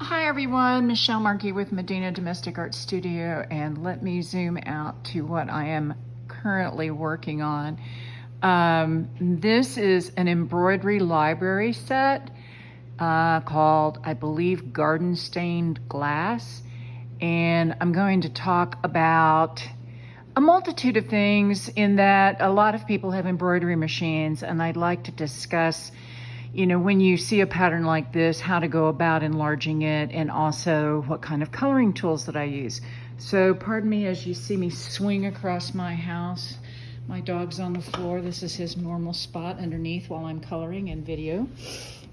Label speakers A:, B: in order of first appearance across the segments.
A: Hi everyone, Michelle Markey with Medina Domestic Art Studio, and let me zoom out to what I am currently working on. This is an embroidery library set called, I believe, Garden Stained Glass, and I'm going to talk about a multitude of things in that a lot of people have embroidery machines, and I'd like to discuss when you see a pattern like this, how to go about enlarging it, and also what kind of coloring tools that I use. So pardon me as you see me swing across my house. My dog's on the floor. This is his normal spot underneath while I'm coloring and video.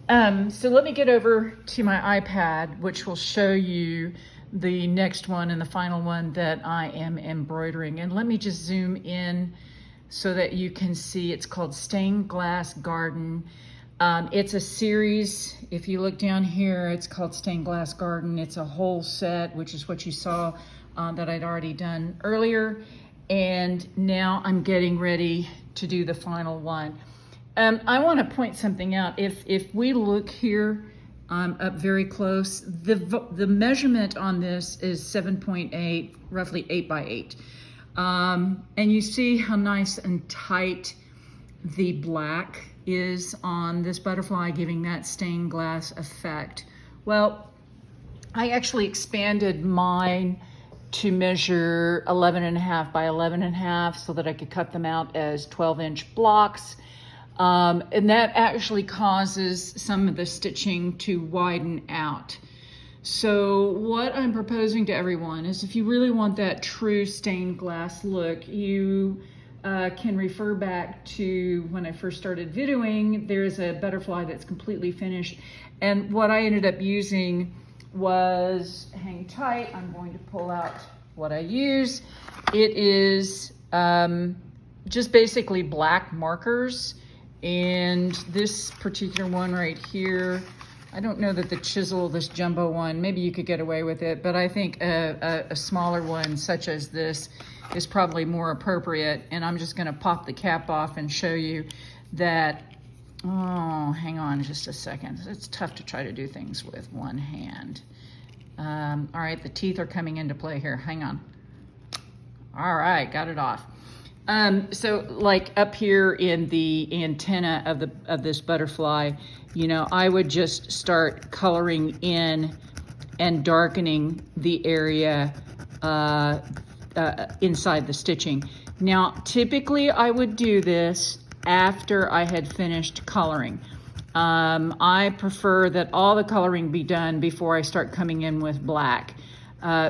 A: So let me get over to my iPad, which will show you the next one and the final one that I am embroidering. And let me just zoom in so that you can see. It's called Stained Glass Garden. It's a series. If you look down here, it's called Stained Glass Garden. It's a whole set, which is what you saw that I'd already done earlier. And now I'm getting ready to do the final one. I want to point something out. If we look here up very close, the measurement on this is 7.8, roughly 8 by 8. And you see how nice and tight the black is on this butterfly, giving that stained glass effect. Well, I actually expanded mine to measure 11.5 by 11.5 so that I could cut them out as 12-inch blocks. And that actually causes some of the stitching to widen out. So what I'm proposing to everyone is, if you really want that true stained glass look, you can refer back to when I first started videoing. There's a butterfly that's completely finished. And what I ended up using was, hang tight, I'm going to pull out what I use. It is just basically black markers. And this particular one right here, I don't know that the chisel, this jumbo one, maybe you could get away with it, but I think a smaller one such as this is probably more appropriate. And I'm just gonna pop the cap off and show you that, oh, hang on just a second. It's tough to try to do things with one hand. All right, the teeth are coming into play here, hang on. All right, got it off. So like up here in the antenna of this butterfly, I would just start coloring in and darkening the area inside the stitching. Now, typically I would do this after I had finished coloring. I prefer that all the coloring be done before I start coming in with black,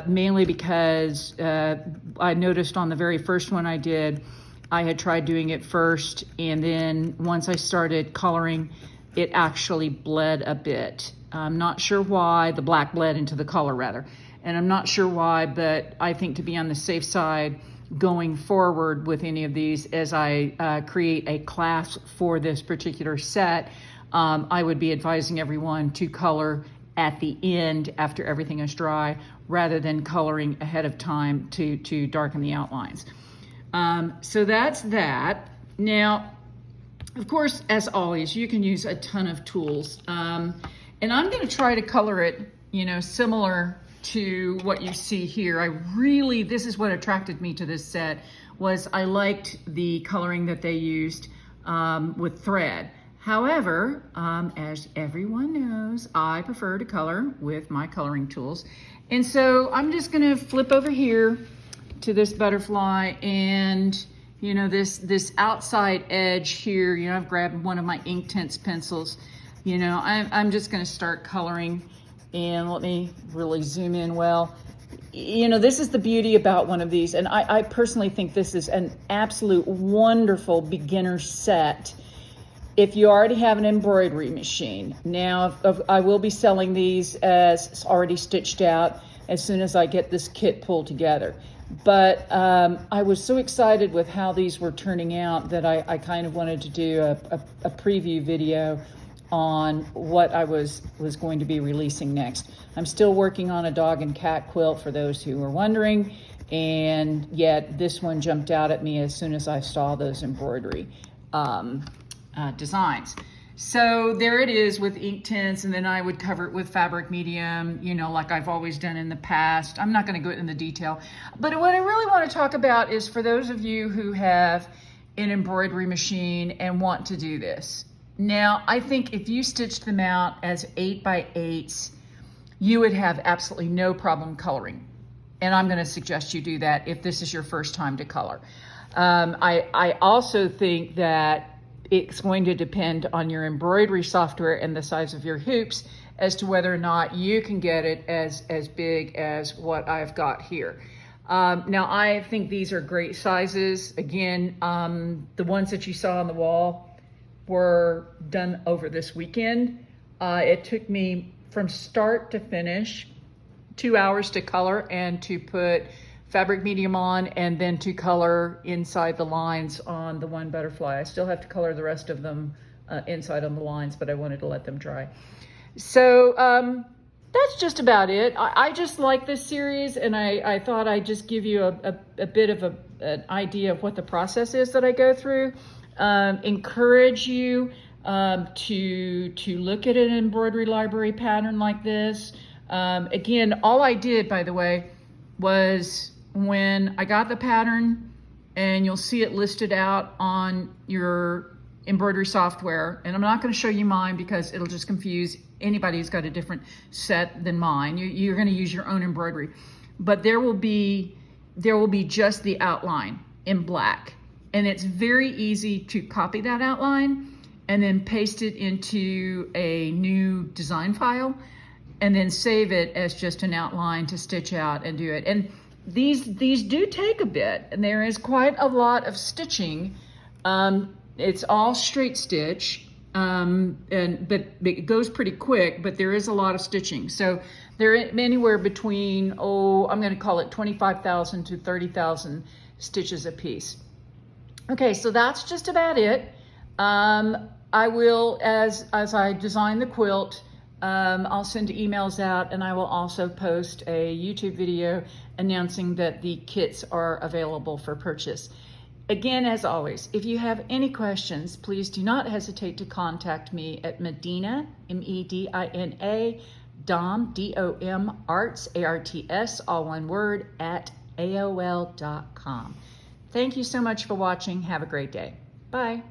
A: mainly because I noticed on the very first one I did, I had tried doing it first, and then once I started coloring, it actually bled a bit. I'm not sure why. The black bled into the color rather. And I'm not sure why, but I think to be on the safe side going forward with any of these, as I create a class for this particular set, I would be advising everyone to color at the end after everything is dry, rather than coloring ahead of time to darken the outlines. So that's that. Now, of course, as always, you can use a ton of tools. And I'm gonna try to color it, similar to what you see here. This is what attracted me to this set, was I liked the coloring that they used with thread. However, as everyone knows, I prefer to color with my coloring tools. And so I'm just gonna flip over here to this butterfly, and this outside edge here, I've grabbed one of my Inktense pencils. I'm just gonna start coloring, and let me really zoom in well. This is the beauty about one of these, and I personally think this is an absolute wonderful beginner set if you already have an embroidery machine. Now, I will be selling these as already stitched out as soon as I get this kit pulled together. But I was so excited with how these were turning out that I kind of wanted to do a preview video on what I was going to be releasing next. I'm still working on a dog and cat quilt, for those who are wondering, and yet this one jumped out at me as soon as I saw those embroidery designs. So there it is with ink tints, and then I would cover it with fabric medium, you know, like I've always done in the past. I'm not going to go into detail, but what I really want to talk about is for those of you who have an embroidery machine and want to do this. Now, I think if you stitched them out as 8x8s, you would have absolutely no problem coloring. And I'm going to suggest you do that if this is your first time to color. I also think that it's going to depend on your embroidery software and the size of your hoops as to whether or not you can get it as big as what I've got here. Now, I think these are great sizes. Again, the ones that you saw on the wall were done over this weekend. It took me from start to finish 2 hours to color and to put fabric medium on, and then to color inside the lines on the one butterfly. I still have to color the rest of them inside on the lines, but I wanted to let them dry. So that's just about it. I just like this series, and I thought I'd just give you a bit of an idea of what the process is that I go through. Encourage you to look at an embroidery library pattern like this. Again, all I did, by the way, was when I got the pattern, and you'll see it listed out on your embroidery software, and I'm not going to show you mine because it'll just confuse anybody who's got a different set than mine. You're going to use your own embroidery, but there will be just the outline in black, and it's very easy to copy that outline and then paste it into a new design file and then save it as just an outline to stitch out and do it. And these do take a bit, and there is quite a lot of stitching. It's all straight stitch, but it goes pretty quick, but there is a lot of stitching. So they're anywhere between, I'm going to call it 25,000 to 30,000 stitches a piece. Okay, so that's just about it. I will, as I design the quilt, I'll send emails out, and I will also post a YouTube video announcing that the kits are available for purchase. Again, as always, if you have any questions, please do not hesitate to contact me at Medina, M-E-D-I-N-A, Dom, D-O-M, Arts, A-R-T-S, all one word, at AOL.com. Thank you so much for watching. Have a great day. Bye.